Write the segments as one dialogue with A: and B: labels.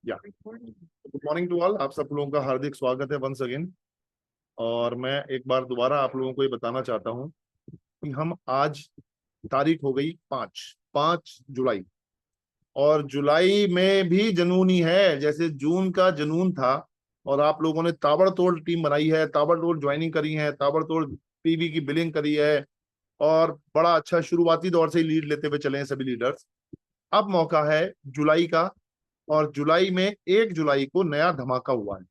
A: या good morning to all. आप सब लोगों का हार्दिक स्वागत है वंस अगेन। और मैं एक बार दोबारा आप लोगों को ये बताना चाहता हूँ कि हम आज तारीख हो गई 5 जुलाई। और जुलाई में भी जुनूनी है, जैसे जून का जुनून था। और आप लोगों ने ताबड़तोड़ टीम बनाई है, ताबड़तोड़ ज्वाइनिंग करी है, ताबड़तोड़ पीवी की बिलिंग करी है। और बड़ा अच्छा शुरुआती दौर से ही लीड लेते हुए चले हैं सभी लीडर्स। अब मौका है जुलाई का। और जुलाई में 1 जुलाई को नया धमाका हुआ है।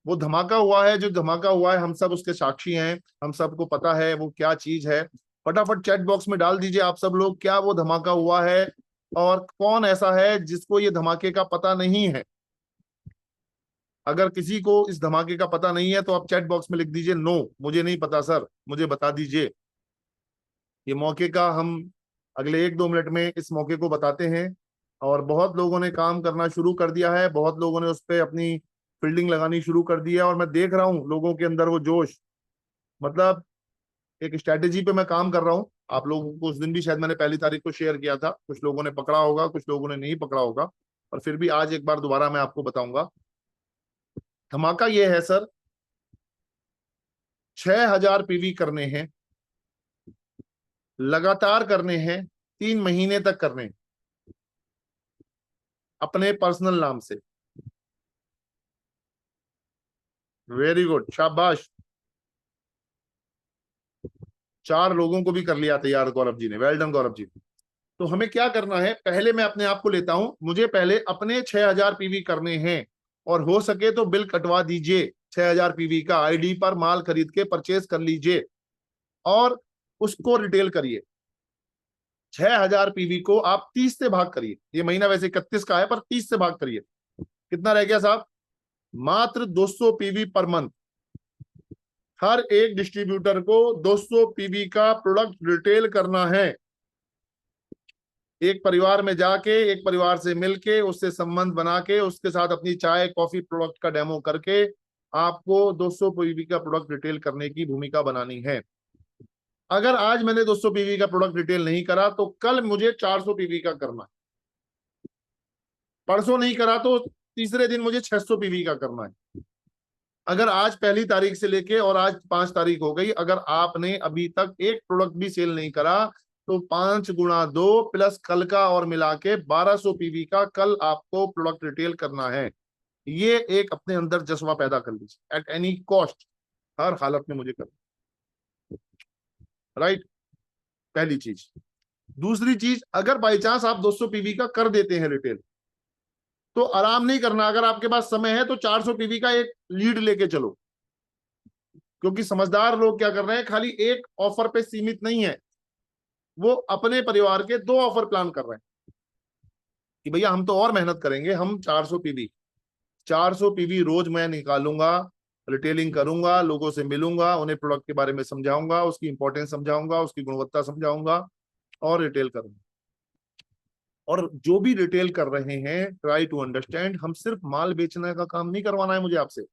A: वो धमाका हुआ है, जो धमाका हुआ है हम सब उसके साक्षी हैं, हम सबको पता है वो क्या चीज है। फटाफट चैट बॉक्स में डाल दीजिए आप सब लोग, क्या वो धमाका हुआ है और कौन ऐसा है जिसको ये धमाके का पता नहीं है। अगर किसी को इस धमाके का पता नहीं है तो आप चैट बॉक्स में लिख दीजिए, नो मुझे नहीं पता सर, मुझे बता दीजिए। ये मौके का हम अगले 1-2 मिनट में इस मौके को बताते हैं। और बहुत लोगों ने काम करना शुरू कर दिया है, बहुत लोगों ने उस पर अपनी फील्डिंग लगानी शुरू कर दी है। और मैं देख रहा हूँ लोगों के अंदर वो जोश, मतलब एक स्ट्रैटेजी पे मैं काम कर रहा हूँ। आप लोगों को उस दिन भी शायद मैंने पहली तारीख को शेयर किया था, कुछ लोगों ने पकड़ा होगा, कुछ लोगों ने नहीं पकड़ा होगा। और फिर भी आज एक बार दोबारा मैं आपको बताऊंगा। धमाका ये है सर, 6,000 पीवी करने हैं, लगातार करने हैं, 3 महीने तक करने हैं, अपने पर्सनल नाम से। वेरी गुड, शाबाश। 4 लोगों को भी कर लिया तैयार गौरव जी ने, वेल डन गौरव जी। तो हमें क्या करना है, पहले मैं अपने आप को लेता हूं, मुझे पहले अपने 6,000 पीवी करने हैं। और हो सके तो बिल कटवा दीजिए, 6,000 पीवी का आईडी पर माल खरीद के परचेज कर लीजिए और उसको रिटेल करिए। 6,000 पीवी को आप 30 से भाग करिए। ये महीना वैसे 31 का है, पर 30 से भाग करिए। कितना रह गया साहब? मात्र 200 पीवी पर मंथ। हर एक डिस्ट्रीब्यूटर को 200 पीवी का प्रोडक्ट रिटेल करना है। एक परिवार में जाके, एक परिवार से मिलके, उससे संबंध बना के, उसके साथ अपनी चाय कॉफी प्रोडक्ट का डेमो करके आपको 200 पीवी का प्रोडक्ट रिटेल करने की भूमिका बनानी है। अगर आज मैंने 200 पीवी का प्रोडक्ट रिटेल नहीं करा तो कल मुझे 400 पीवी का करना है। परसों नहीं करा तो तीसरे दिन मुझे 600 पीवी का करना है। अगर आज पहली तारीख से लेके और आज 5 तारीख हो गई, अगर आपने अभी तक एक प्रोडक्ट भी सेल नहीं करा तो 5 × 2 प्लस कल का और मिला के 1200 पीवी का कल आपको प्रोडक्ट रिटेल करना है। ये एक अपने अंदर जज्बा पैदा कर लीजिए, एट एनी कॉस्ट, हर हालत में मुझे करना। राइट, पहली चीज। दूसरी चीज, अगर बाई चांस आप 200 पीवी का कर देते हैं रिटेल, तो आराम नहीं करना। अगर आपके पास समय है तो 400 पीवी का एक लीड लेके चलो। क्योंकि समझदार लोग क्या कर रहे हैं, खाली एक ऑफर पे सीमित नहीं है, वो अपने परिवार के 2 ऑफर प्लान कर रहे हैं कि भैया हम तो और मेहनत करेंगे, हम 400 पीवी रोज मैं निकालूंगा, रिटेलिंग करूंगा, लोगों से मिलूंगा, उन्हें प्रोडक्ट के बारे में समझाऊंगा, उसकी इंपॉर्टेंस समझाऊंगा, उसकी गुणवत्ता समझाऊंगा और रिटेल करूंगा। और जो भी रिटेल कर रहे हैं, ट्राई टू अंडरस्टैंड, हम सिर्फ माल बेचने का काम नहीं करवाना है मुझे आपसे।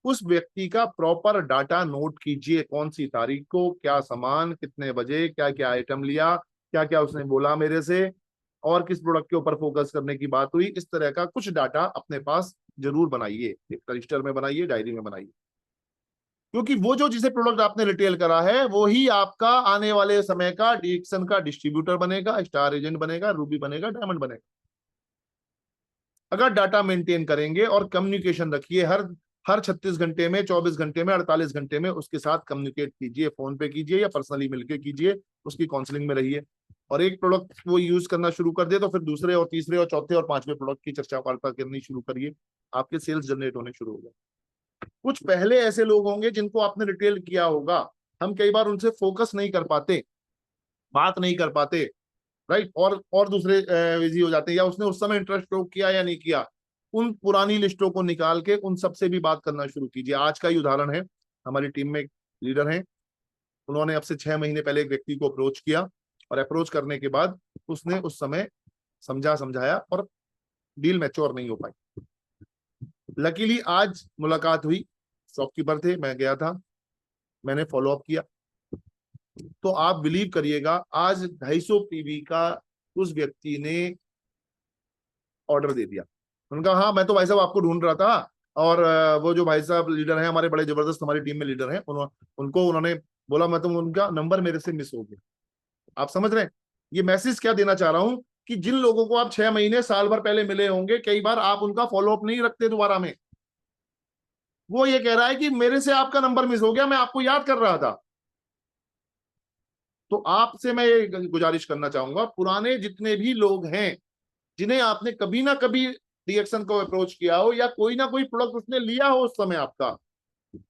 A: उस व्यक्ति का प्रॉपर डाटा नोट कीजिए, कौन सी तारीख को क्या सामान, कितने बजे, क्या क्या आइटम लिया, क्या क्या उसने बोला मेरे से, और किस प्रोडक्ट के ऊपर फोकस करने की बात हुई। इस तरह का कुछ डाटा अपने पास जरूर बनाइए, एक रजिस्टर में बनाइए, डायरी में बनाइए। क्योंकि वो जो जिसे प्रोडक्ट आपने रिटेल करा है वो ही आपका आने वाले समय का डीएक्शन का डिस्ट्रीब्यूटर बनेगा, स्टार एजेंट बनेगा, रूबी बनेगा, डायमंड बनेगा। अगर डाटा मेंटेन करेंगे और कम्युनिकेशन रखिए, हर 36 घंटे में, 24 घंटे में, 48 घंटे में उसके साथ कम्युनिकेट कीजिए, फोन पे कीजिए या पर्सनली मिलकर कीजिए, उसकी काउंसलिंग में रहिए। और एक प्रोडक्ट वो यूज करना शुरू कर दे तो फिर दूसरे और तीसरे और चौथे और पांचवें प्रोडक्ट की चर्चा वार्ता करनी शुरू करिए, आपके सेल्स जनरेट होने शुरू हो जाए। कुछ पहले ऐसे लोग होंगे जिनको आपने रिटेल किया होगा, हम कई बार उनसे फोकस नहीं कर पाते, बात नहीं कर पाते। राइट, और दूसरे बिजी हो जाते हैं, या उसने उस समय इंटरेस्ट शो किया या नहीं किया। उन पुरानी लिस्टों को निकाल के उन सबसे भी बात करना शुरू कीजिए। आज का ही उदाहरण है, हमारी टीम में एक लीडर हैं, उन्होंने अब से 6 महीने पहले एक व्यक्ति को अप्रोच किया और अप्रोच करने के बाद उसने उस समय समझाया और डील मैच्योर नहीं हो पाई। लकीली आज मुलाकात हुई, शॉपकीपर थे, मैं गया था, मैंने फॉलोअप किया। तो आप बिलीव करिएगा, आज 250 पीवी का उस व्यक्ति ने ऑर्डर दे दिया। उनका हाँ, मैं तो भाई साहब आपको ढूंढ रहा था, और वो जो भाई साहब लीडर हैं हमारे, बड़े जबरदस्त हमारी टीम में लीडर हैं, उनको उन्होंने बोला, मैं तो उनका नंबर मेरे से मिस हो गया। आप समझ रहे हैं ये मैसेज क्या देना चाह रहा हूं, कि जिन लोगों को आप 6 महीने साल भर पहले मिले होंगे, कई बार आप उनका फॉलोअप नहीं रखते दोबारा में। वो ये कह रहा है कि मेरे से आपका नंबर मिस हो गया, मैं आपको याद कर रहा था। तो आपसे मैं ये गुजारिश करना चाहूंगा, पुराने जितने भी लोग हैं जिन्हें आपने कभी ना कभी डीएक्शन को अप्रोच किया हो, या कोई ना कोई प्रोडक्ट उसने लिया हो उस समय आपका,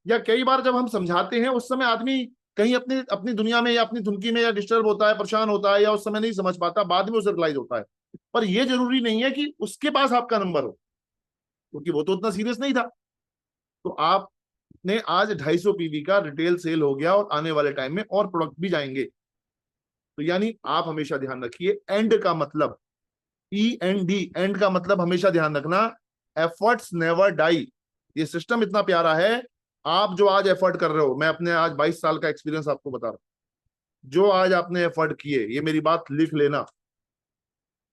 A: या कई बार जब हम समझाते हैं उस समय आदमी कहीं अपनी अपनी दुनिया में या अपनी धुनकी में या डिस्टर्ब होता है, परेशान होता है, या उस समय नहीं समझ पाता, बाद में उसे रियलाइज होता है। पर यह जरूरी नहीं है कि उसके पास आपका नंबर हो, क्योंकि वो तो उतना सीरियस नहीं था। तो आपने आज 250 पीवी का रिटेल सेल हो गया, और आने वाले टाइम में और प्रोडक्ट भी जाएंगे। तो यानी आप हमेशा ध्यान रखिए, एंड का मतलब, END, एंड का मतलब हमेशा ध्यान रखना, एफर्ट्स नेवर डाई। ये सिस्टम इतना प्यारा है। आप जो आज एफर्ट कर रहे हो, मैं अपने आज 22 साल का एक्सपीरियंस आपको बता रहा हूं, जो आज आपने एफर्ट किए, ये मेरी बात लिख लेना,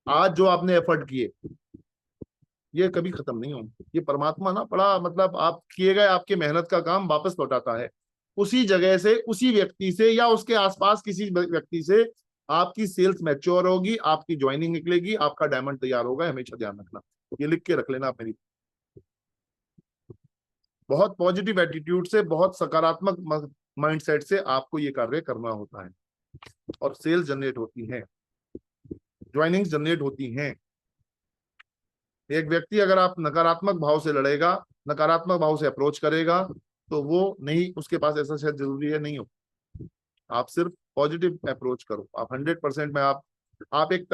A: आज जो आपने एफर्ट किए ये कभी खत्म नहीं होंगे। ये परमात्मा ना बड़ा, मतलब आप किए गए आपके मेहनत का काम वापस लौटाता है, उसी जगह से, उसी व्यक्ति से, या उसके आसपास किसी व्यक्ति से आपकी सेल्स मैच्योर होगी, आपकी ज्वाइनिंग निकलेगी, आपका डायमंड तैयार होगा। हमेशा ध्यान रखना, ये लिख के रख लेना आप मेरी। बहुत पॉजिटिव एटीट्यूड से, बहुत सकारात्मक माइंडसेट से आपको ये कार्य करना होता है, और सेल्स जनरेट होती हैं, ज्वाइनिंग्स जनरेट होती हैं। एक व्यक्ति अगर आप नकारात्मक भाव से लड़ेगा, नकारात्मक भाव से अप्रोच करेगा, तो वो नहीं, उसके पास ऐसा शायद जरूरी है नहीं हो। आप सिर्फ पॉजिटिव अप्रोच करो। आप 100% में आप एक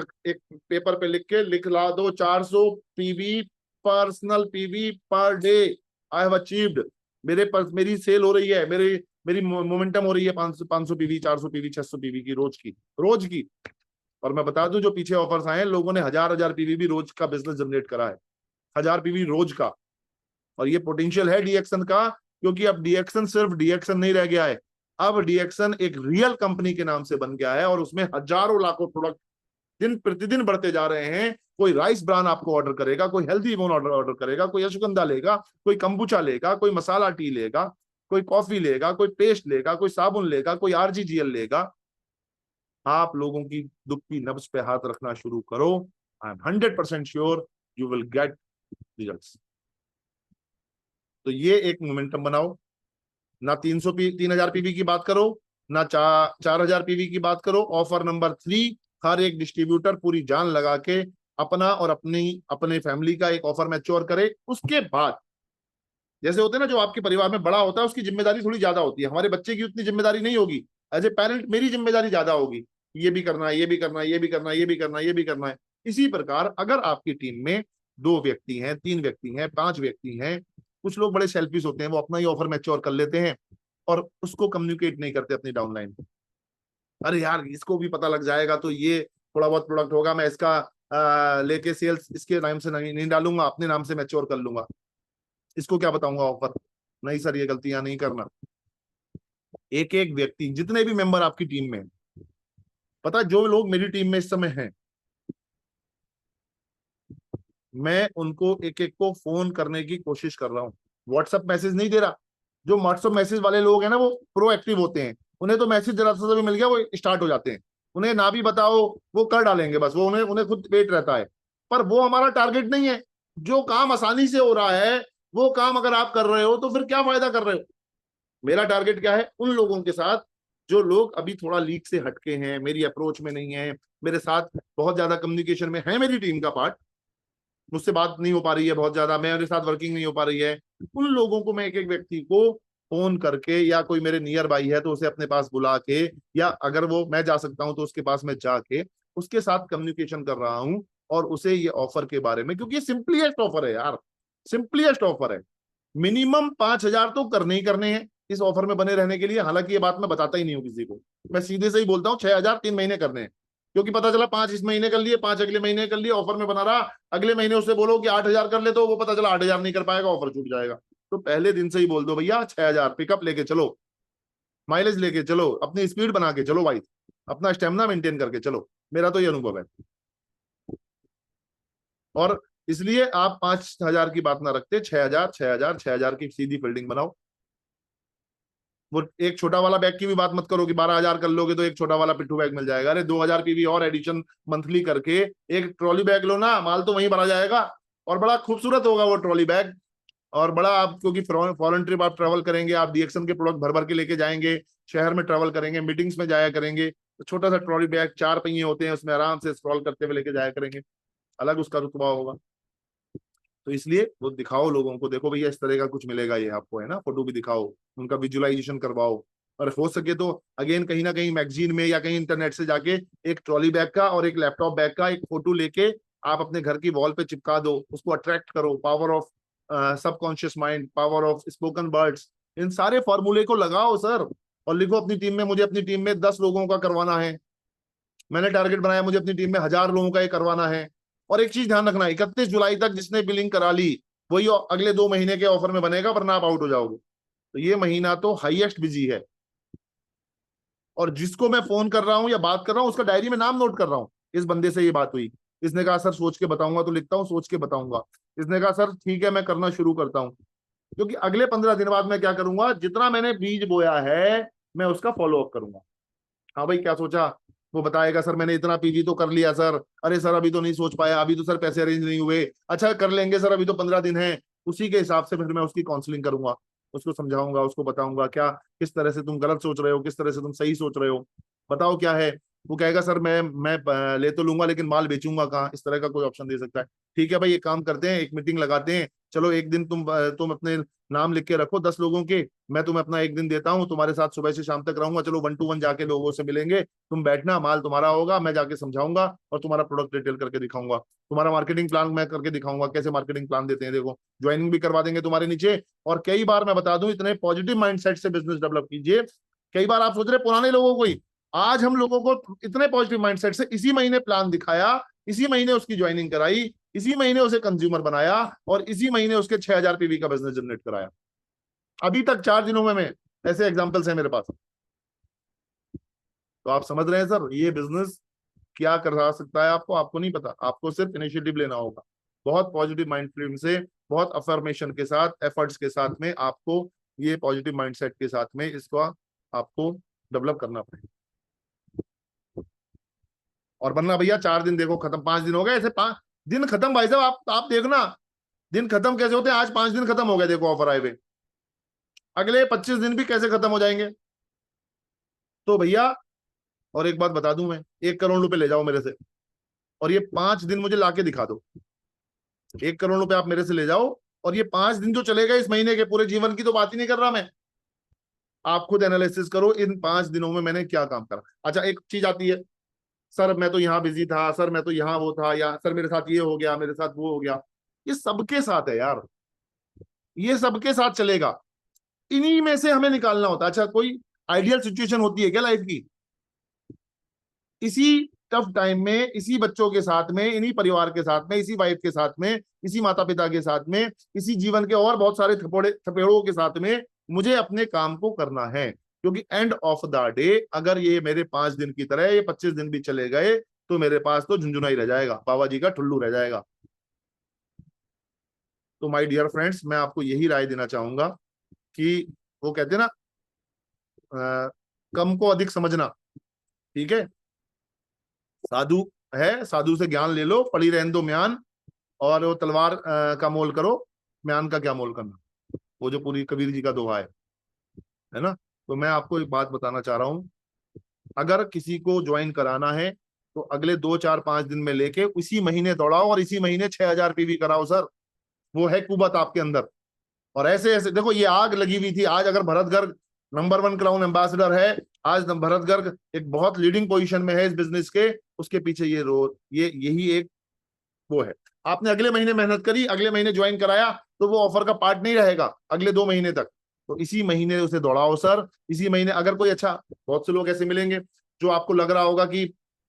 A: पेपर पे लिख ला दो, 400 PV, personal PV per day I have achieved. मेरी सेल हो रही है, मेरी मेरी मोमेंटम हो रही है 500 पीवी, 400 पीवी, 600 पीवी की, रोज की। और मैं बता दूं, जो पीछे ऑफर्स आए हैं, लोगों ने 1000 पीवी भी रोज का बिजनेस जनरेट करा है, 1000 पीवी रोज का। और ये पोटेंशियल है डीएक्शन का, क्योंकि अब डीएक्शन सिर्फ डीएक्शन नहीं रह गया है, अब डीएक्शन एक रियल कंपनी के नाम से बन गया है, और उसमें हजारों लाखों प्रोडक्ट दिन प्रतिदिन बढ़ते जा रहे हैं। कोई राइस ब्रान आपको ऑर्डर करेगा, कोई हेल्थी बोन ऑर्डर करेगा, कोई अश्वगंधा लेगा, कोई कंबुचा लेगा, कोई मसाला टी लेगा, कोई कॉफी लेगा, कोई पेस्ट लेगा, कोई साबुन लेगा, कोई आरजीजीएल लेगा। आप लोगों की दुख की नब्ज पे हाथ रखना शुरू करो। I am 100% sure you will get results. तो ये एक मोमेंटम बनाओ। ना 3000 पीवी की बात करो, ना 4000 पीवी की बात करो। ऑफर नंबर 3, हर एक डिस्ट्रीब्यूटर पूरी जान लगा के अपना और अपने फैमिली का एक ऑफर मैच्योर करे। उसके बाद, जैसे होते हैं ना, जो आपके परिवार में बड़ा होता है उसकी जिम्मेदारी थोड़ी ज्यादा होती है, हमारे बच्चे की उतनी जिम्मेदारी नहीं होगी। एज ए पेरेंट मेरी जिम्मेदारी ज्यादा होगी, ये भी करना है, ये भी करना है, ये भी करना है, ये भी करना है, ये भी करना है। इसी प्रकार अगर आपकी टीम में 2 व्यक्ति हैं, 3 व्यक्ति हैं, 5 व्यक्ति हैं, कुछ लोग बड़े सेल्फिश होते हैं, वो अपना ही ऑफर मैच्योर कर लेते हैं और उसको कम्युनिकेट नहीं करते अपनी डाउनलाइन को। अरे यार, इसको भी पता लग जाएगा तो ये थोड़ा बहुत प्रोडक्ट होगा, मैं इसका लेके सेल्स इसके नाम से नहीं डालूंगा, अपने नाम से मैच्योर कर लूंगा, इसको क्या बताऊंगा ऑफर। नहीं सर, ये गलतियां नहीं करना। एक एक व्यक्ति, जितने भी मेंबर आपकी टीम में, पता है जो लोग मेरी टीम में इस समय हैं, मैं उनको एक एक को फोन करने की कोशिश कर रहा हूँ, व्हाट्सएप मैसेज नहीं दे रहा। जो व्हाट्सएप मैसेज वाले लोग हैं ना, वो प्रोएक्टिव होते हैं, उन्हें तो मैसेज जरा सा भी मिल गया वो स्टार्ट हो जाते हैं, उन्हें ना भी बताओ वो कर डालेंगे, बस वो उन्हें उन्हें खुद वेट रहता है। पर वो हमारा टारगेट नहीं है। जो काम आसानी से हो रहा है, वो काम अगर आप कर रहे हो तो फिर क्या फायदा कर रहे हो। मेरा टारगेट क्या है, उन लोगों के साथ जो लोग अभी थोड़ा लीक से हटके हैं, मेरी अप्रोच में नहीं है, मेरे साथ बहुत ज्यादा कम्युनिकेशन में है, मेरी टीम का पार्ट, मुझसे बात नहीं हो पा रही है बहुत ज्यादा, मेरे साथ वर्किंग नहीं हो पा रही है, उन लोगों को मैं एक एक व्यक्ति को फोन करके, या कोई मेरे नियर बाई है तो उसे अपने पास बुला के, या अगर वो मैं जा सकता हूं तो उसके पास मैं जाके उसके साथ कम्युनिकेशन कर रहा हूं, और उसे ये ऑफर के बारे में, क्योंकि ये सिंपलीएस्ट ऑफर है यार, सिंपलीएस्ट ऑफर है। मिनिमम 5000 तो करने ही करने हैं इस ऑफर में बने रहने के लिए। हालांकि ये बात मैं बताता ही नहीं हूँ किसी को, मैं सीधे से ही बोलता हूँ 6000 3 महीने करने हैं। क्योंकि पता चला 5 इस महीने कर लिए, 5 अगले महीने कर लिए, ऑफर में बना रहा, अगले महीने उससे बोलो कि 8000 कर ले, तो वो पता चला 8000 नहीं कर पाएगा, ऑफर छूट जाएगा। तो पहले दिन से ही बोल दो भैया 6000 पिकअप लेके चलो, माइलेज लेके चलो, अपनी स्पीड बना के चलो भाई, अपना स्टेमिना मेंटेन करके चलो। मेरा तो ये अनुभव है। और इसलिए आप 5,000 की बात ना रखते, 6,000 6,000 6,000 की सीधी बिल्डिंग बनाओ। वो एक छोटा वाला बैग की भी बात मत करो कि 12,000 कर लोगे तो एक छोटा वाला पिट्ठू बैग मिल जाएगा। अरे 2,000 की भी और एडिशन मंथली करके एक ट्रॉली बैग लो ना, माल तो वहीं भरा जाएगा और बड़ा खूबसूरत होगा वो ट्रॉली बैग। और बड़ा आप, क्योंकि फॉरेन ट्रिप आप ट्रेवल करेंगे, आप डीएक्सन के प्रोडक्ट भर भर के लेके जाएंगे, शहर में ट्रेवल करेंगे, मीटिंग्स में जाया करेंगे, तो छोटा सा ट्रॉली बैग 4 पहिए होते हैं, उसमें आराम से स्क्रॉल करते हुए लेके जाया करेंगे, अलग उसका रुतबा होगा। तो इसलिए वो दिखाओ लोगों को, देखो भैया इस तरह का कुछ मिलेगा ये आपको, है ना, फोटो भी दिखाओ, उनका विजुअलाइजेशन करवाओ। और हो सके तो अगेन कहीं ना कहीं मैगजीन में या कहीं इंटरनेट से जाके एक ट्रॉली बैग का और एक लैपटॉप बैग का एक फोटो लेके आप अपने घर की वॉल पे चिपका दो, उसको अट्रैक्ट करो। Power of subconscious mind, power of spoken words, इन सारे फॉर्मूले को लगाओ सर। और लिखो अपनी टीम में, मुझे अपनी टीम में 10 लोगों का करवाना है, मैंने टारगेट बनाया मुझे अपनी टीम में 1,000 लोगों का ये करवाना है। और एक चीज ध्यान रखना, 31 जुलाई तक जिसने बिलिंग करा ली वही अगले 2 महीने के ऑफर में बनेगा, वरना आप आउट हो जाओगे। तो ये महीना तो हाईएस्ट बिजी है। और जिसको मैं फोन कर रहा हूं या बात कर रहा हूं उसका डायरी में नाम नोट कर रहा हूं, इस बंदे से ये बात हुई, इसने कहा सर सोच के बताऊंगा, तो लिखता हूँ सोच के बताऊंगा। इसने कहा सर ठीक है मैं करना शुरू करता हूँ, क्योंकि अगले 15 दिन बाद मैं क्या करूंगा, जितना मैंने बीज बोया है मैं उसका फॉलो अप करूंगा। हाँ भाई क्या सोचा, वो बताएगा सर मैंने इतना पीजी तो कर लिया सर, अरे सर अभी तो नहीं सोच पाया, अभी तो सर पैसे अरेंज नहीं हुए, अच्छा कर लेंगे सर अभी तो 15 दिन है। उसी के हिसाब से फिर मैं उसकी काउंसलिंग करूंगा, उसको समझाऊंगा, उसको बताऊंगा क्या किस तरह से तुम गलत सोच रहे हो, किस तरह से तुम सही सोच रहे हो, बताओ क्या है। वो कहेगा सर मैं ले तो लूंगा लेकिन माल बेचूंगा कहाँ, इस तरह का कोई ऑप्शन दे सकता है। ठीक है भाई एक काम करते हैं, एक मीटिंग लगाते हैं, चलो एक दिन तुम अपने नाम लिख के रखो 10 लोगों के, मैं तुम्हें अपना एक दिन देता हूँ, तुम्हारे साथ सुबह से शाम तक रहूंगा, चलो 1 to 1 जाके लोगों से मिलेंगे, तुम बैठना, माल तुम्हारा होगा, मैं जाके समझाऊंगा और तुम्हारा प्रोडक्ट डिटेल करके दिखाऊंगा, तुम्हारा मार्केटिंग प्लान मैं करके दिखाऊंगा, कैसे मार्केटिंग प्लान देते हैं देखो, ज्वाइनिंग भी करवा देंगे तुम्हारे नीचे। और कई बार मैं बता दूं, इतने पॉजिटिव माइंडसेट से बिजनेस डेवलप कीजिए। कई बार आप सोच रहे पुराने लोगों को ही, आज हम लोगों को इतने पॉजिटिव माइंडसेट से इसी महीने प्लान दिखाया, इसी महीने उसकी ज्वाइनिंग कराई, इसी महीने उसे कंज्यूमर बनाया और इसी महीने उसके 6,000 पीवी का बिजनेस जनरेट कराया। अभी तक 4 दिनों में मैं, ऐसे एग्जांपल्स हैं मेरे पास। तो आप समझ रहे हैं सर ये बिजनेस क्या करा सकता है आपको, आपको नहीं पता, आपको सिर्फ इनिशिएटिव लेना होगा, बहुत पॉजिटिव माइंड फ्रेम से, बहुत अफर्मेशन के साथ, एफर्ट्स के साथ में आपको ये पॉजिटिव माइंडसेट के साथ में इसको आपको डेवलप करना पड़ेगा। और वरना भैया 4 दिन देखो खत्म, 5 दिन हो गए, ऐसे 5 दिन खत्म भाई साहब, आप देखना दिन खत्म कैसे होते हैं, आज 5 दिन खत्म हो गए देखो ऑफर आए हुए, अगले 25 दिन भी कैसे खत्म हो जाएंगे। तो भैया और एक बात बता दूं मैं, 1 करोड़ रुपए ले जाओ मेरे से और ये 5 दिन मुझे लाके दिखा दो, 1 करोड़ रुपए आप मेरे से ले जाओ और ये 5 दिन जो चलेगा इस महीने के, पूरे जीवन की तो बात ही नहीं कर रहा मैं, आप खुद एनालिसिस करो इन 5 दिनों में मैंने क्या काम करा। अच्छा एक चीज आती है, सर मैं तो यहाँ बिजी था, सर मैं तो यहाँ वो था, या सर मेरे साथ ये हो गया, मेरे साथ वो हो गया, ये सबके साथ है यार, ये सबके साथ चलेगा, इन्हीं में से हमें निकालना होता है। अच्छा कोई आइडियल सिचुएशन होती है क्या लाइफ की, इसी टफ टाइम में, इसी बच्चों के साथ में, इन्हीं परिवार के साथ में, इसी वाइफ के साथ में, इसी माता पिता के साथ में, इसी जीवन के और बहुत सारे थपेड़ों के साथ में मुझे अपने काम को करना है, क्योंकि एंड ऑफ द डे अगर ये मेरे 5 दिन की तरह ये 25 दिन भी चले गए तो मेरे पास तो झुंझुना ही रह जाएगा, बाबा जी का ठुल्लू रह जाएगा। तो माय डियर फ्रेंड्स मैं आपको यही राय देना चाहूंगा कि वो कहते हैं ना, कम को अधिक समझना, ठीक है, साधु है, साधु से ज्ञान ले लो, पड़ी रहने दो म्यान, और वो तलवार का मोल करो, म्यान का क्या मोल करना, वो जो पूरी कबीर जी का दोहा है ना। तो मैं आपको एक बात बताना चाह रहा हूं, अगर किसी को ज्वाइन कराना है तो अगले 2 4 5 दिन में लेके इसी महीने दौड़ाओ और इसी महीने 6,000 पीवी कराओ सर, वो है कुवत आपके अंदर। और ऐसे ऐसे देखो ये आग लगी हुई थी, आज अगर Bharat Garg number 1 crown ambassador है, आज भरत गर्ग एक बहुत लीडिंग पोजीशन में है इस बिजनेस के, उसके पीछे ये रोल, ये यही एक वो है। आपने अगले महीने मेहनत करी, अगले महीने ज्वाइन कराया, तो वो ऑफर का पार्ट नहीं रहेगा अगले 2 महीने तक, तो इसी महीने उसे दौड़ाओ सर, इसी महीने। अगर कोई अच्छा, बहुत से लोग ऐसे मिलेंगे जो आपको लग रहा होगा कि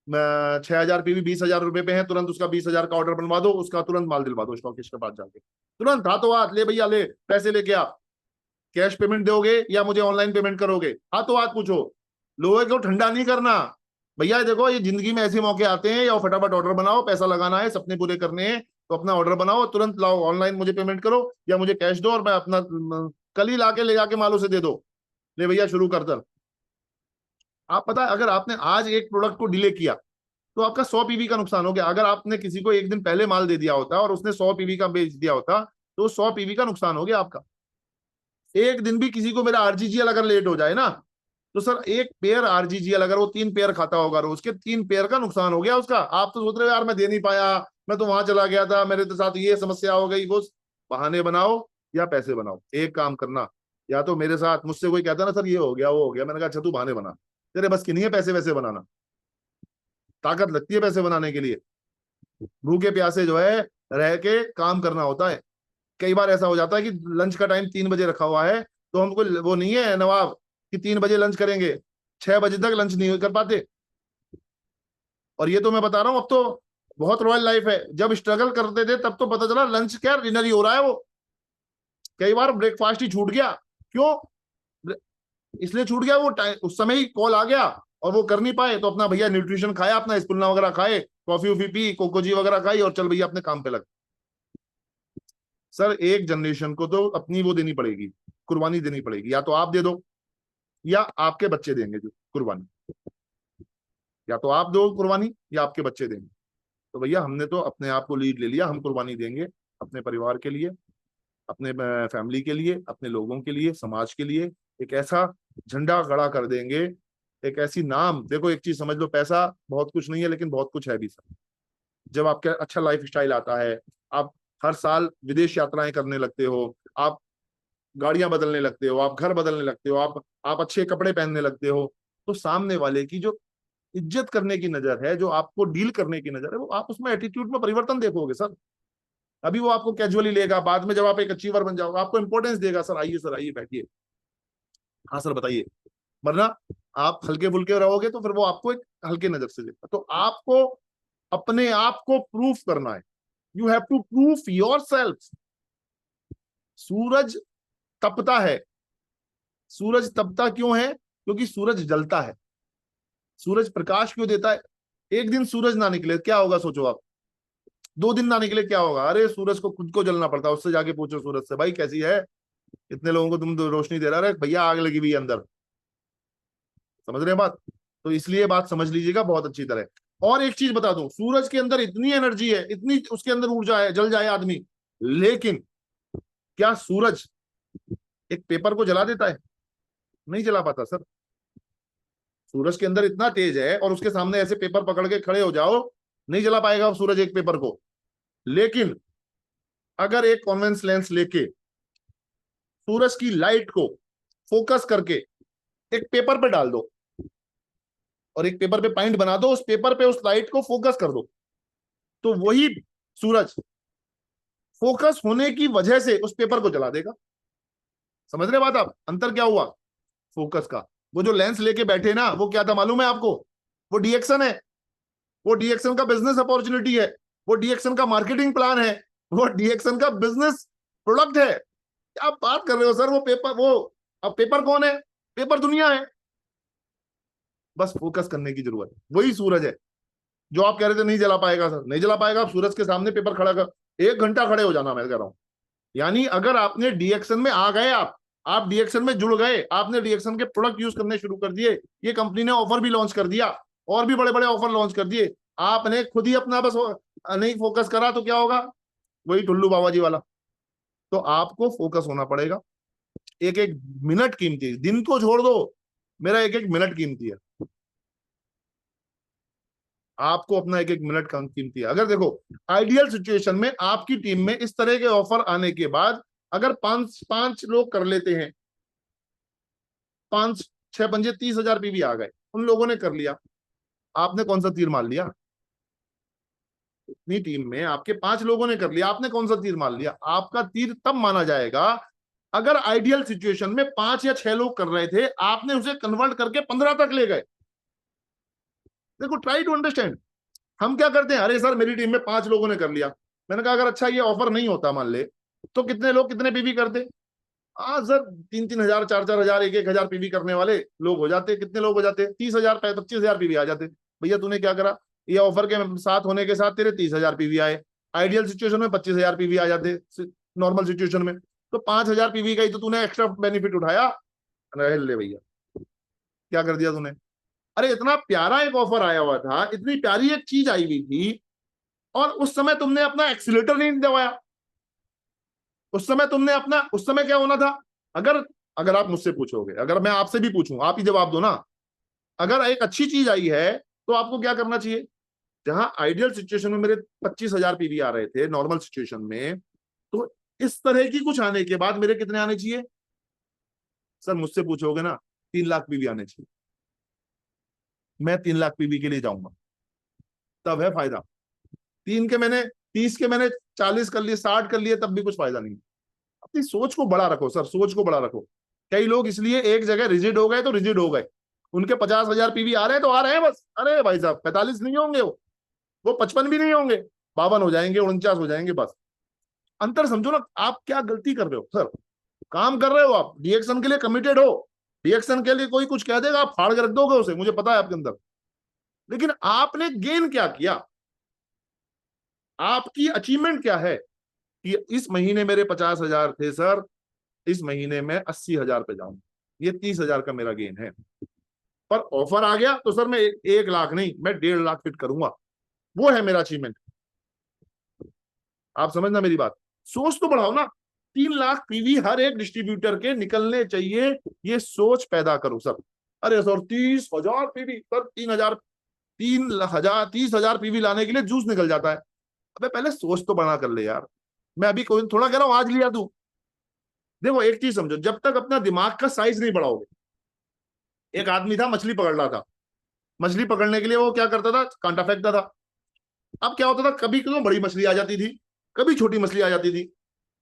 A: 6,000 पीवी 20,000 रुपए पे है, तुरंत उसका 20,000 का ऑर्डर बनवा दो, उसका तुरंत माल दिलवा दो स्टॉकिस्ट के पास जाके, तुरंत हाथों हाथ, ले भैया ले पैसे लेके आप, कैश पेमेंट दोगे या मुझे ऑनलाइन पेमेंट करोगे, हाथों हाथ पूछो, लोगों को ठंडा नहीं करना। भैया देखो ये जिंदगी में ऐसे मौके आते हैं, या फटाफट ऑर्डर बनाओ, पैसा लगाना है, सपने पूरे करने हैं, तो अपना ऑर्डर बनाओ, तुरंत लाओ, ऑनलाइन मुझे पेमेंट करो या मुझे कैश दो और मैं अपना कल ही लाके ले जाके माल उसे दे दो, ले भैया शुरू कर दर। आप पता है, अगर आपने आज एक प्रोडक्ट को डिले किया तो आपका 100 पीवी का नुकसान हो गया। अगर आपने किसी को एक दिन पहले माल दे दिया होता और उसने 100 पीवी का बेच दिया होता तो 100 पीवी का नुकसान हो गया आपका। एक दिन भी किसी को मेरा आरजीजीएल अगर लेट हो जाए ना, तो सर एक पेयर आरजीजीएल अगर वो 3 पेयर खाता होगा रोज के, 3 पेयर का नुकसान हो गया उसका। आप तो सोच रहे हो यार मैं दे नहीं पाया, मैं तो वहां चला गया था, मेरे तो साथ ये समस्या हो गई। वो बहाने बनाओ या पैसे बनाओ, एक काम करना, या तो मेरे साथ, मुझसे कोई कहता ना सर ये हो गया वो हो गया, मैंने कहा अच्छा तू बहाने बना, तेरे बस की नहीं है पैसे वैसे बनाना, ताकत लगती है पैसे बनाने के लिए, भूखे प्यासे जो है रह के काम करना होता है। कई बार ऐसा हो जाता है कि लंच का टाइम 3 बजे रखा हुआ है, तो हमको वो नहीं है नवाब कि 3 बजे लंच करेंगे, 6 बजे तक लंच नहीं कर पाते। और ये तो मैं बता रहा हूँ, अब तो बहुत रॉयल लाइफ है, जब स्ट्रगल करते थे तब तो पता चला लंच क्या डिनर ही हो रहा है। वो कई बार ब्रेकफास्ट ही छूट गया। क्यों? इसलिए छूट गया, वो उस समय ही कॉल आ गया और वो कर नहीं पाए, तो अपना भैया न्यूट्रिशन खाया, अपना स्पुलना वगैरह खाए, कॉफी वॉफी पी, कोकोजी वगैरह खाई और चल भैया अपने काम पे लग। सर एक जनरेशन को तो अपनी वो देनी पड़ेगी, कुर्बानी देनी पड़ेगी, या तो आप दे दो या आपके बच्चे देंगे जो कुर्बानी, या तो आप दो कुर्बानी या आपके बच्चे देंगे। तो भैया हमने तो अपने आप को लीड ले लिया, हम कुर्बानी देंगे अपने परिवार के लिए, अपने फैमिली के लिए, अपने लोगों के लिए, समाज के लिए। एक ऐसा झंडा खड़ा कर देंगे, एक ऐसी नाम, देखो एक चीज समझ लो, पैसा बहुत कुछ नहीं है लेकिन बहुत कुछ है भी सर। जब आपका अच्छा लाइफ स्टाइल आता है, आप हर साल विदेश यात्राएं करने लगते हो, आप गाड़ियां बदलने लगते हो, आप घर बदलने लगते हो, आप अच्छे कपड़े पहनने लगते हो, तो सामने वाले की जो इज्जत करने की नजर है, जो आपको डील करने की नजर है, वो आप उसमें एटीट्यूड में परिवर्तन देखोगे सर। अभी वो आपको कैजुअली लेगा, बाद में जब आप एक अचीवर बन जाओगे आपको इंपॉर्टेंस देगा, सर आइए बैठिए, हाँ सर बताइए। वरना आप हल्के फुल्के रहोगे तो फिर वो आपको एक हल्के नजर से देखा। तो आपको अपने आप को प्रूफ करना है, you have to proof yourself. सूरज तपता है, सूरज तपता क्यों है? क्योंकि सूरज जलता है। सूरज प्रकाश क्यों देता है? एक दिन सूरज ना निकले क्या होगा सोचो आप, 2 दिन ना निकले क्या होगा? अरे सूरज को खुद को जलना पड़ता है, उससे जाके पूछो सूरज से, भाई कैसी है, इतने लोगों को तुम तो रोशनी दे रहा है, भैया आग लगी हुई है अंदर। समझ रहे हैं बात? तो इसलिए बात समझ लीजिएगा बहुत अच्छी तरह। और एक चीज बता दूं, सूरज के अंदर इतनी एनर्जी है, इतनी उसके अंदर ऊर्जा है, जल जाए आदमी, लेकिन क्या सूरज एक पेपर को जला देता है? नहीं जला पाता सर। सूरज के अंदर इतना तेज है और उसके सामने ऐसे पेपर पकड़ के खड़े हो जाओ, नहीं जला पाएगा सूरज एक पेपर को। लेकिन अगर एक कॉन्वेक्स लेंस लेके सूरज की लाइट को फोकस करके एक पेपर पे डाल दो और एक पेपर पे पॉइंट बना दो, उस पेपर पे उस लाइट को फोकस कर दो, तो वही सूरज फोकस होने की वजह से उस पेपर को जला देगा। समझ रहे बात आप? अंतर क्या हुआ फोकस का? वो जो लेंस लेके बैठे ना, वो क्या था मालूम है आपको? वो डीएक्शन है, वो डीएक्शन का बिजनेस अपॉर्चुनिटी है, वो डीएक्शन का मार्केटिंग प्लान है, वो डीएक्शन का बिजनेस प्रोडक्ट है। क्या आप बात कर रहे हो सर? वो पेपर, वो अब पेपर कौन है? पेपर दुनिया है। बस फोकस करने की जरूरत है, वही सूरज है। जो आप कह रहे थे नहीं जला पाएगा सर, नहीं जला पाएगा। आप सूरज के सामने पेपर खड़ा कर 1 घंटा खड़े हो जाना, मैं कह रहा हूं। यानी अगर आपने डीएक्शन में आ गए, आप डीएक्शन में जुड़ गए, आपने डीएक्शन के प्रोडक्ट यूज करने शुरू कर दिए, ये कंपनी ने ऑफर भी लॉन्च कर दिया, और भी बड़े बड़े ऑफर लॉन्च कर दिए, आपने खुद ही अपना बस नहीं फोकस करा, तो क्या होगा? वही टुल्लू बाबा जी वाला। तो आपको फोकस होना पड़ेगा। एक एक मिनट कीमती है, दिन को छोड़ दो, मेरा एक एक मिनट कीमती है। आपको अपना एक एक मिनट का कीमती है। अगर देखो आइडियल सिचुएशन में आपकी टीम में इस तरह के ऑफर आने के बाद अगर 5 लोग कर लेते हैं, 5 6 पंजे 30,000 पीवी आ गए, उन लोगों ने कर लिया, आपने कौन सा तीर मार लिया? अपनी टीम में आपके 5 लोगों ने कर लिया, आपने कौन सा तीर मार लिया? आपका तीर तब माना जाएगा अगर आइडियल सिचुएशन में 5 या 6 लोग कर रहे थे, आपने उसे कन्वर्ट करके 15 तक ले गए। देखो ट्राई टू अंडरस्टैंड। हम क्या करते हैं, अरे सर मेरी टीम में 5 लोगों ने कर लिया। मैंने कहा अगर अच्छा ये ऑफर नहीं होता मान ले, तो कितने लोग कितने पीवी करते? हाँ सर 3-3 हजार 4-4 हजार 1-1 हजार पीवी करने वाले लोग हो जाते। कितने लोग हो जाते? 30,000 25,000 पीवी आ जाते। भैया तूने क्या करा, ये ऑफर के साथ होने के साथ तेरे 30,000 पीवी आए, आइडियल सिचुएशन में 25,000 पीवी आ जाते, नॉर्मल सिचुएशन में तो 5,000 पीवी का ही तो तूने एक्स्ट्रा बेनिफिट उठाया। अरे ले भैया, क्या कर दिया तूने। अरे इतना प्यारा एक ऑफर आया हुआ था, इतनी प्यारी एक चीज आई हुई थी, और उस समय तुमने अपना एक्सीलेटर नहीं दबाया। उस समय क्या होना था। अगर अगर आप मुझसे पूछोगे, अगर मैं आपसे भी पूछूं, आप ही जवाब दो ना। अगर एक अच्छी चीज आई है तो आपको क्या करना चाहिए। जहां आइडियल सिचुएशन में मेरे 25,000 पीवी आ रहे थे नॉर्मल सिचुएशन में, तो इस तरह की कुछ आने के बाद मेरे कितने आने चाहिए। सर मुझसे पूछोगे ना, 3 लाख पीवी आने चाहिए। मैं 3 लाख पीवी के लिए जाऊंगा, तब है फायदा। 30 के मैंने 40 कर लिए, 60 कर लिए, तब भी कुछ फायदा नहीं। अपनी सोच को बड़ा रखो सर, सोच को बड़ा रखो। कई लोग इसलिए एक जगह रिजिड हो गए तो रिजिड हो गए। उनके 50,000 पीवी आ रहे हैं तो आ रहे हैं बस। अरे भाई साहब 45 नहीं होंगे, वो 55 भी नहीं होंगे, 52 हो जाएंगे, 49 हो जाएंगे बस। अंतर समझो ना। आप क्या गलती कर रहे हो सर। काम कर रहे हो आप, डीएक्शन के लिए कमिटेड हो। डीएक्शन के लिए कोई कुछ कह देगा, आप फाड़ के रख दोगे उसे, मुझे पता है आपके अंदर। लेकिन आपने गेन क्या किया, आपकी अचीवमेंट क्या है कि इस महीने मेरे 50,000 थे सर, इस महीने में 80,000 पे जाऊं। ये 30,000 का मेरा गेन है। पर ऑफर आ गया तो सर मैं 1 लाख नहीं, मैं 1.5 लाख फिट करूंगा। वो है मेरा अचीवमेंट। आप समझना मेरी बात। सोच तो बढ़ाओ ना। 3 लाख पीवी हर एक डिस्ट्रीब्यूटर के निकलने चाहिए, ये सोच पैदा करो सर। अरे सर 30,000 पीवी, सर 30,000 पीवी लाने के लिए जूस निकल जाता है। अबे पहले सोच तो बना कर ले यार। मैं अभी कोई थोड़ा कह रहा हूं आज लिया तू। देखो एक चीज समझो, जब तक अपना दिमाग का साइज नहीं बढ़ाओगे। एक आदमी था, मछली पकड़ रहा था। मछली पकड़ने के लिए वो क्या करता था, कांटा फेंकता था। अब क्या होता था, कभी कभी बड़ी मछली आ जाती थी, कभी छोटी मछली आ जाती थी।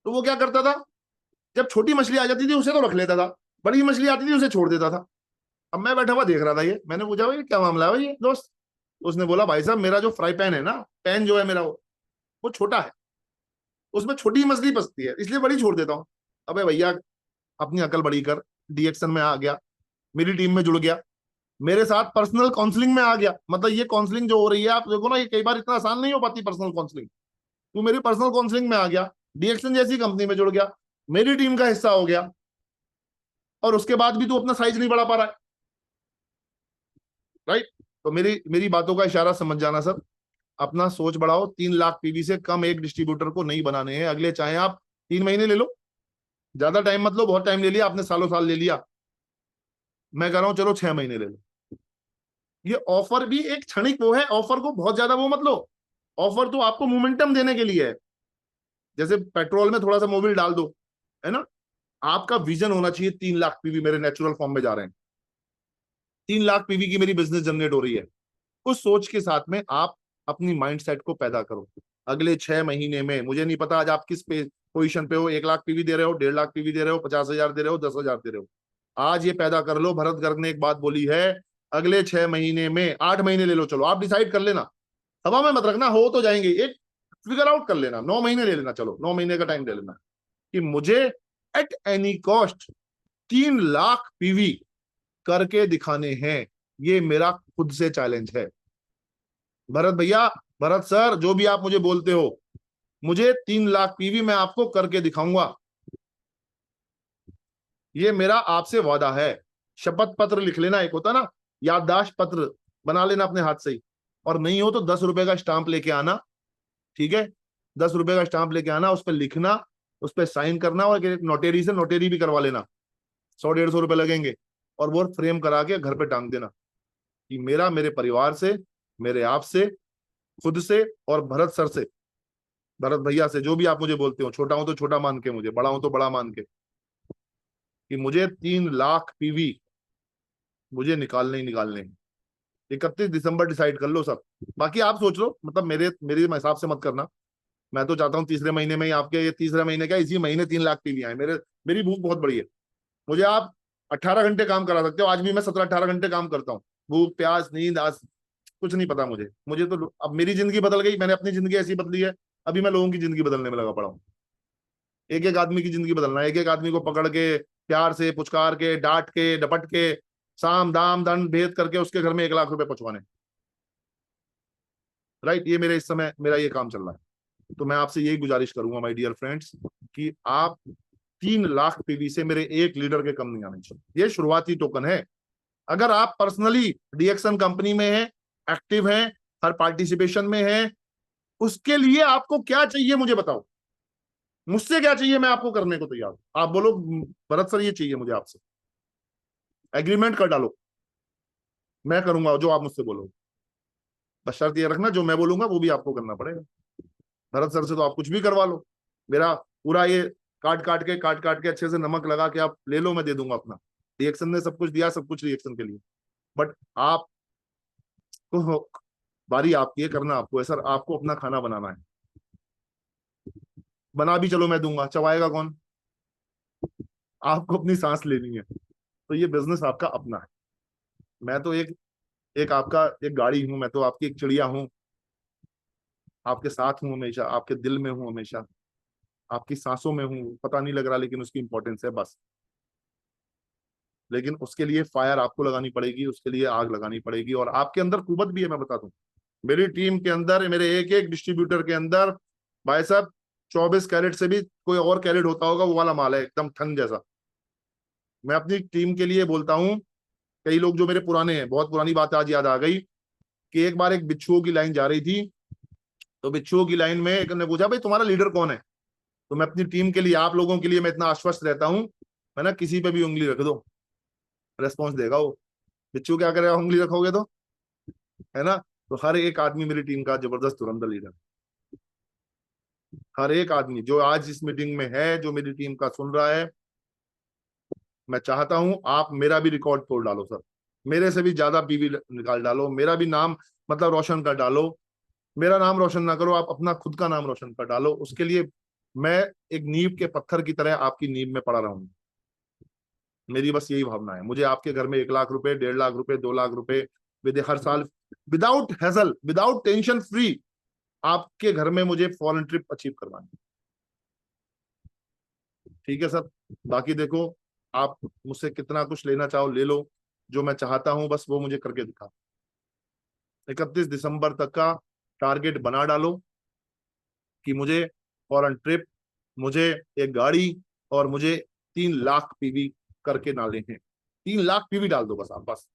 A: तो वो क्या करता था, जब छोटी मछली आ जाती थी उसे तो रख लेता था, बड़ी मछली आती थी उसे छोड़ देता था। अब मैं बैठा हुआ देख रहा था ये, मैंने पूछा भाई क्या मामला है भाई ये दोस्त। तो उसने बोला भाई साहब मेरा जो फ्राई पैन है ना, पैन जो है मेरा वो छोटा है, उसमें छोटी मछली फंसती है, इसलिए बड़ी छोड़ देता हूँ। अबे भैया अपनी अकल बड़ी कर। डीएक्शन में आ गया, मेरी टीम में जुड़ गया, मेरे साथ पर्सनल काउंसलिंग में आ गया। मतलब ये काउंसलिंग जो हो रही है, आप देखो ना, ये कई बार इतना आसान नहीं हो पाती पर्सनल काउंसलिंग। तू मेरी पर्सनल काउंसलिंग में आ गया, डीएक्शन जैसी कंपनी में जुड़ गया, मेरी टीम का हिस्सा हो गया, और उसके बाद भी तू अपना साइज नहीं बढ़ा पा रहा है। राइट। तो मेरी मेरी बातों का इशारा समझ जाना सर। अपना सोच बढ़ाओ। 3 लाख पीवी से कम एक डिस्ट्रीब्यूटर को नहीं बनाने हैं अगले, चाहे आप 3 महीने ले लो, ज्यादा टाइम मत लो। बहुत टाइम ले लिया आपने, सालों साल ले लिया। मैं कह रहा हूं चलो 6 महीने ले लो। ये ऑफर भी एक क्षणिक वो है, ऑफर को बहुत ज्यादा वो मत लो। ऑफर तो आपको मोमेंटम देने के लिए है। जैसे पेट्रोल में थोड़ा सा मोबिल डाल दो, है ना। आपका विजन होना चाहिए 3 लाख पीवी मेरे नेचुरल फॉर्म में जा रहे हैं, 3 लाख पीवी की मेरी बिजनेस जनरेट हो रही है। उस सोच के साथ में आप अपनी माइंडसेट को पैदा करो। अगले 6 महीने में, मुझे नहीं पता आज आप किस पोजीशन पे हो, 1 लाख पीवी दे रहे हो, 1.5 लाख पीवी दे रहे हो, 50,000 दे रहे हो, 10,000 दे रहे हो। आज ये पैदा कर लो। भरत गर्ग ने एक बात बोली है, अगले 6 महीने में, 8 महीने ले लो, चलो आप डिसाइड कर लेना, हवा में मत रखना, हो तो जाएंगे। एक फिगर आउट कर लेना, 9 महीने ले लेना, चलो 9 महीने का टाइम ले लेना कि मुझे at any cost 3 lakh PV करके दिखाने हैं। ये मेरा खुद से चैलेंज है। भरत भैया, भरत सर, जो भी आप मुझे बोलते हो, मुझे 3 लाख पीवी मैं आपको करके दिखाऊंगा। ये मेरा आपसे वादा है। शपथ पत्र लिख लेना, एक होता ना याददाश्त पत्र, बना लेना अपने हाथ से ही। और नहीं हो तो 10 रुपए का स्टाम्प लेके आना, ठीक है। 10 रुपए का स्टाम्प लेके आना, उस पर लिखना, उस पर साइन करना, और एक नोटेरी से नोटेरी भी करवा लेना। 100-150 रुपए लगेंगे। और वो फ्रेम करा के घर पे टांग देना कि मेरा मेरे परिवार से, मेरे आप से, खुद से, और भरत सर से, भरत भैया से, जो भी आप मुझे बोलते हो, छोटा हूं तो छोटा मान के, मुझे बड़ा हूं तो बड़ा मान के, कि मुझे 3 लाख पीवी मुझे निकालने ही निकालने हैं। 31 दिसंबर डिसाइड कर लो सब। बाकी आप सोच लो, मतलब मेरे मेरे हिसाब से मत करना। मैं तो चाहता हूँ तीसरे महीने में ही आपके, ये तीसरे महीने का, इसी महीने 3 लाख पीवी आए मेरे। मेरी भूख बहुत बड़ी है। मुझे आप 18 घंटे काम करा सकते हो, आज भी मैं 17-18 घंटे काम करता हूँ। भूख प्यास नींद आज कुछ नहीं पता मुझे। मुझे तो अब मेरी जिंदगी बदल गई, मैंने अपनी जिंदगी ऐसी बदली है। अभी मैं लोगों की जिंदगी बदलने में लगा पड़ा हूँ। एक एक आदमी की जिंदगी बदलना, एक एक आदमी को पकड़ के, प्यार से पुचकार के, डांट के, डपट के, साम दाम दंड भेद करके उसके घर में 1 लाख रुपए पहुंचवाने। राइट। ये मेरे इस समय मेरा ये काम चल रहा है। तो मैं आपसे यही गुजारिश करूंगा माय डियर फ्रेंड्स कि आप 3 लाख पीवी से मेरे एक लीडर के कम नहीं आने चाहिए। ये शुरुआती टोकन है। अगर आप पर्सनली डीएक्सन कंपनी में हैं, एक्टिव हैं, हर पार्टिसिपेशन में हैं, उसके लिए आपको क्या चाहिए मुझे बताओ, मुझसे क्या चाहिए, मैं आपको करने को तैयार हूं। आप बोलो भरत सर ये चाहिए मुझे आपसे, एग्रीमेंट कर डालो, मैं करूंगा जो आप मुझसे बोलोगे। बस शर्त ये रखना जो मैं बोलूंगा वो भी आपको करना पड़ेगा। भरत सर से तो आप कुछ भी करवा लो, मेरा पूरा ये काट काट के अच्छे से नमक लगा के आप ले लो, मैं दे दूंगा अपना। रिएक्शन ने सब कुछ दिया, सब कुछ रिएक्शन के लिए। बट आप तो बारी आपकी है, करना आपको है सर, आपको अपना खाना बनाना है। बना भी चलो मैं दूंगा, चबाएगा कौन? आपको अपनी सांस लेनी है, तो ये बिजनेस आपका अपना है। मैं तो एक एक आपका एक गाड़ी हूं, मैं तो आपकी एक चिड़िया हूं, आपके साथ हूं हमेशा, आपके दिल में हूं हमेशा, आपकी सांसों में हूं, पता नहीं लग रहा लेकिन उसकी इंपॉर्टेंस है बस। लेकिन उसके लिए फायर आपको लगानी पड़ेगी, उसके लिए आग लगानी पड़ेगी, और आपके अंदर कुवत भी है। मैं बता दूं, मेरी टीम के अंदर, मेरे एक एक डिस्ट्रीब्यूटर के अंदर भाई साहब 24 कैरेट से भी कोई और कैरेट होता होगा वो वाला माल है, एकदम ठन जैसा। मैं अपनी टीम के लिए बोलता हूँ, कई लोग जो मेरे पुराने हैं, बहुत पुरानी बात आज याद आ गई कि एक बार एक बिच्छुओं की लाइन जा रही थी, तो बिच्छुओं की लाइन में एक ने पूछा भाई तुम्हारा लीडर कौन है? तो मैं अपनी टीम के लिए, आप लोगों के लिए मैं इतना आश्वस्त रहता हूँ, मैं ना किसी पे भी उंगली रख दो, रेस्पॉन्स देगा वो। बिच्छू क्या करेगा उंगली रखोगे तो, है ना? तो हर एक आदमी मेरी टीम का जबरदस्त धुरंधर लीडर, हर एक आदमी जो आज इस मीटिंग में है, जो मेरी टीम का सुन रहा है, मैं चाहता हूं आप मेरा भी रिकॉर्ड तोड़ डालो सर, मेरे से भी ज्यादा पीवी निकाल डालो, मेरा भी नाम मतलब रोशन कर डालो। मेरा नाम रोशन ना करो, आप अपना खुद का नाम रोशन कर डालो। उसके लिए मैं एक नींव के पत्थर की तरह आपकी नींव में पड़ा रहूंगा। मेरी बस यही भावना है। मुझे आपके घर में 1 लाख रुपए, 1.5 लाख रुपए, 2 लाख रुपए हर साल, without hassle, without tension free, आपके घर में मुझे फॉरेन ट्रिप अचीव करवानी है। ठीक है सर, बाकी देखो आप मुझसे कितना कुछ लेना चाहो ले लो, जो मैं चाहता हूं बस वो मुझे करके दिखा। 31 दिसंबर तक का टारगेट बना डालो कि मुझे फॉरेन ट्रिप, मुझे एक गाड़ी, और मुझे 3 लाख पीवी करके डाले हैं। 3 लाख पीवी डाल दो बस आप, बस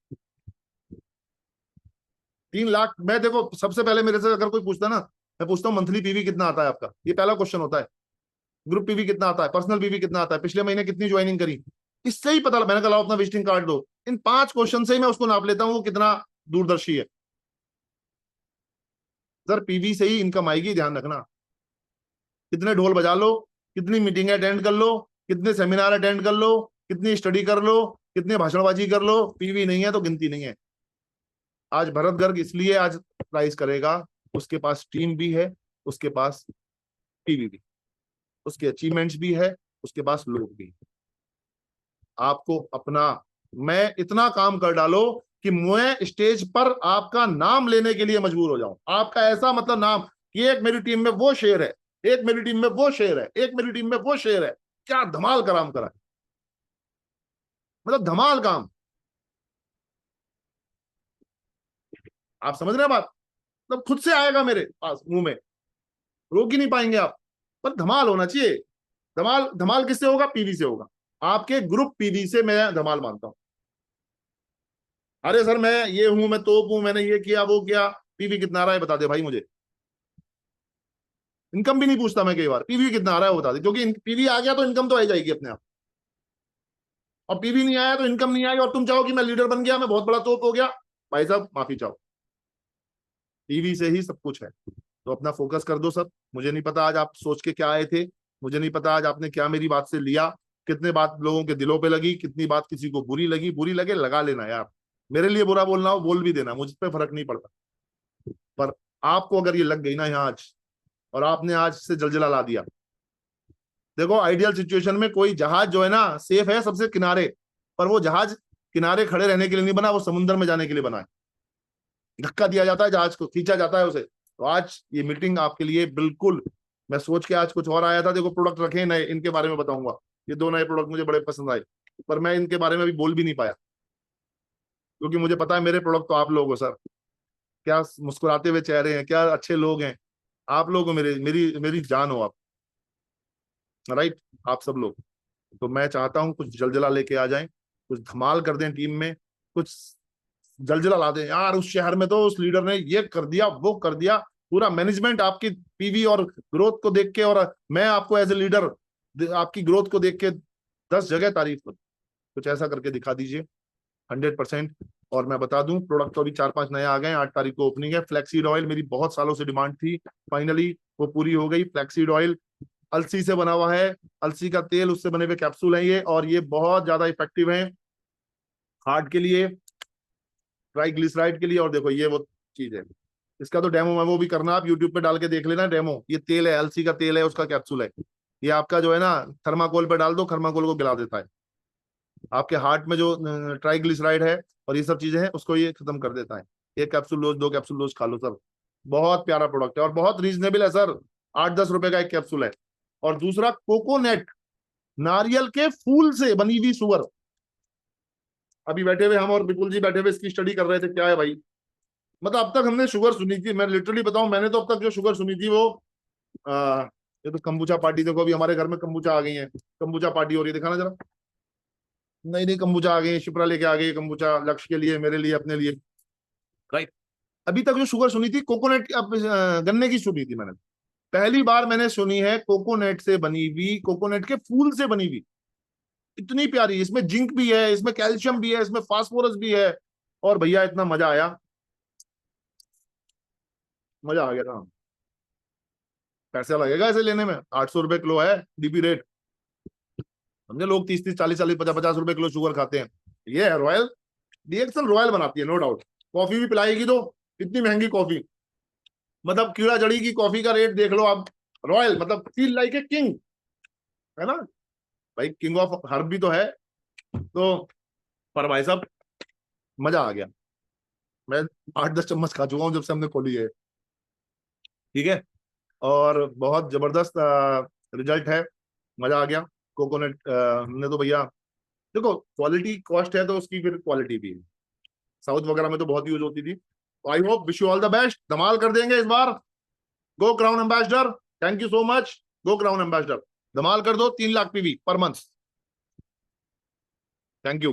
A: 3 लाख। मैं देखो सबसे पहले मेरे से अगर कोई पूछता ना, मैं पूछता हूँ मंथली पीवी कितना आता है आपका, ये पहला क्वेश्चन होता है। ग्रुप पीवी कितना आता है, पर्सनल पीवी कितना आता है, पिछले महीने कितनी ज्वाइनिंग करी, इससे ही पता। मैंने कहा अपना विजिटिंग कार्ड दो, इन 5 क्वेश्चन से ही मैं उसको नाप लेता हूँ वो कितना दूरदर्शी है। सर पीवी से ही इनकम आएगी, ध्यान रखना। कितने ढोल बजा लो, कितनी मीटिंग अटेंड कर लो, कितने सेमिनार अटेंड कर लो, कितनी स्टडी कर लो, कितने भाषणबाजी कर लो, पीवी नहीं है तो गिनती नहीं है। आज भरत गर्ग इसलिए आज प्राइज करेगा, उसके पास टीम भी है, उसके पास पीवी भी, उसके अचीवमेंट्स भी है, उसके पास लोग भी। आपको अपना, मैं इतना काम कर डालो कि मैं स्टेज पर आपका नाम लेने के लिए मजबूर हो जाऊं, आपका ऐसा मतलब नाम कि एक मेरी टीम में वो शेर है, एक मेरी टीम में वो शेर है, एक मेरी टीम में वो शेर है। क्या धमाल काम करा है, मतलब धमाल काम। आप समझ रहे हैं बात? मतलब खुद से आएगा मेरे पास मुंह में, रोक ही नहीं पाएंगे आप। पर धमाल होना चाहिए। धमाल, धमाल किससे होगा? पीवी से होगा। आपके ग्रुप पीवी से मैं धमाल मानता हूं। अरे सर मैं ये हूं, मैं तोप हूं, मैंने ये किया वो किया, पीवी कितना आ रहा है बता दे भाई मुझे। इनकम भी नहीं पूछता मैं, कई बार पीवी कितना आ रहा है वो बता दे, क्योंकि पीवी आ गया तो इनकम तो आ जाएगी अपने आप, और पीवी नहीं आया तो इनकम नहीं आई। और तुम चाहो कि मैं लीडर बन गया, मैं बहुत बड़ा तोप हो गया, भाई साहब माफी चाहो, पीवी से ही सब कुछ है। तो अपना फोकस कर दो सब। मुझे नहीं पता आज आप सोच के क्या आए थे, मुझे नहीं पता आज आपने क्या मेरी बात से लिया, कितने बात लोगों के दिलों पे लगी, कितनी बात किसी को बुरी लगी। बुरी लगे लगा लेना यार, मेरे लिए बुरा बोलना हो बोल भी देना, मुझ पे फर्क नहीं पड़ता। पर आपको अगर ये लग गई ना यहाँ आज, और आपने आज से जलजला ला दिया। देखो आइडियल सिचुएशन में कोई जहाज जो है ना सेफ है सबसे किनारे, पर वो जहाज किनारे खड़े रहने के लिए नहीं बना, वो समुद्र में जाने के लिए बना है। धक्का दिया जाता है जहाज को, खींचा जाता है उसे। तो आज ये मीटिंग आपके लिए बिल्कुल, मैं सोच के आज कुछ और आया था। देखो प्रोडक्ट रखे नए, इनके बारे में बताऊंगा। ये 2 नए प्रोडक्ट मुझे बड़े पसंद आए, पर मैं इनके बारे में अभी बोल भी नहीं पाया, क्योंकि मुझे पता है मेरे प्रोडक्ट तो आप लोग हो सर। क्या मुस्कुराते हुए चेहरे हैं, क्या अच्छे लोग हैं, आप लोग मेरे मेरी मेरी जान हो आप, राइट, आप सब लोग। तो मैं चाहता हूं कुछ जलजला लेके आ जाएं, कुछ धमाल कर दें टीम में, कुछ जलजला ला दें यार। उस शहर में तो उस लीडर ने ये कर दिया, वो कर दिया। पूरा मैनेजमेंट आपकी पीवी और ग्रोथ को देख के, और मैं आपको एज ए लीडर आपकी ग्रोथ को देख के 10 जगह तारीफ करूं। कुछ ऐसा करके दिखा दीजिए 100%। और मैं बता दूं, प्रोडक्ट तो अभी 4-5 नए आ गए हैं। 8 तारीख को ओपनिंग है। फ्लैक्सीड ऑयल मेरी बहुत सालों से डिमांड थी, फाइनली वो पूरी हो गई। फ्लैक्सीड ऑयल अलसी से बना हुआ है, अलसी का तेल, उससे बने हुए कैप्सूल हैं ये, और ये बहुत ज्यादा इफेक्टिव हैं हार्ट के लिए, ट्राइग्लिसराइड के लिए। और देखो ये वो चीज है, इसका तो डेमो मेमो भी करना, आप यूट्यूब पे डाल के देख लेना डेमो। ये तेल है, अलसी का तेल है, उसका कैप्सूल है। ये आपका जो है ना, थर्माकोल पे डाल दो, थर्माकोल को गिला देता है। आपके हार्ट में जो ट्राइग्लिसराइड है और ये सब चीजें हैं, उसको ये खत्म कर देता है। 1 कैप्सूल रोज, 2 कैप्सूल रोज खा लो सर। बहुत प्यारा प्रोडक्ट है और बहुत रीजनेबल है सर। 8-10 रुपए का 1 कैप्सूल है। और दूसरा कोकोनट, नारियल के फूल से बनी हुई शुगर। अभी बैठे हुए हम और विपुल जी बैठे हुए इसकी स्टडी कर रहे थे, क्या है भाई। मतलब अब तक हमने शुगर सुनी थी, मैं लिटरली बताऊं, मैंने तो अब तक जो शुगर सुनी थी वो आ, ये तो कंबूचा पार्टी, देखो अभी हमारे घर में कंबूचा आ गई है, कंबूचा पार्टी हो रही है, दिखाना जरा। नहीं नहीं, कंबूचा आ गई, शिप्रा लेके आ गई कंबूचा, लक्ष्य के लिए, मेरे लिए, अपने लिए, राइट। अभी तक जो शुगर सुनी थी कोकोनट, गन्ने की सुनी थी मैंने। पहली बार मैंने सुनी है कोकोनट से बनी हुई, कोकोनट के फूल से बनी हुई। इतनी प्यारी, इसमें जिंक भी है, इसमें कैल्शियम भी है, इसमें फास्फोरस भी है। और भैया इतना मजा आया, मजा आ गया था। पैसा लगेगा इसे लेने में, 800 रुपए किलो है डीपी रेट। समझे, लोग 30-30, 40-40, 50-50 रुपए किलो शुगर खाते हैं। ये है रॉयल, डीएक्सएल रॉयल बनाती है, नो डाउट। कॉफी भी पिलाएगी तो, इतनी महंगी कॉफी, मतलब कीड़ा जड़ी की कॉफी का रेट देख लो आप। रॉयल मतलब फील लाइक ए किंग, है ना भाई, किंग ऑफ हर्ब भी तो है। तो पर भाई साहब मजा आ गया। मैं 8-10 चम्मच खा चुका हूँ जब से हमने खोली है, ठीक है। और बहुत जबरदस्त रिजल्ट है, मजा आ गया। कोकोनट हमने तो भैया, देखो क्वालिटी कॉस्ट है तो उसकी फिर क्वालिटी भी है। साउथ वगैरह में तो बहुत यूज होती थी। I hope, wish you all the best, धमाल कर देंगे इस बार। Go crown ambassador, thank you so much. Go crown ambassador, धमाल कर दो, 3 lakh PV per month. Thank you.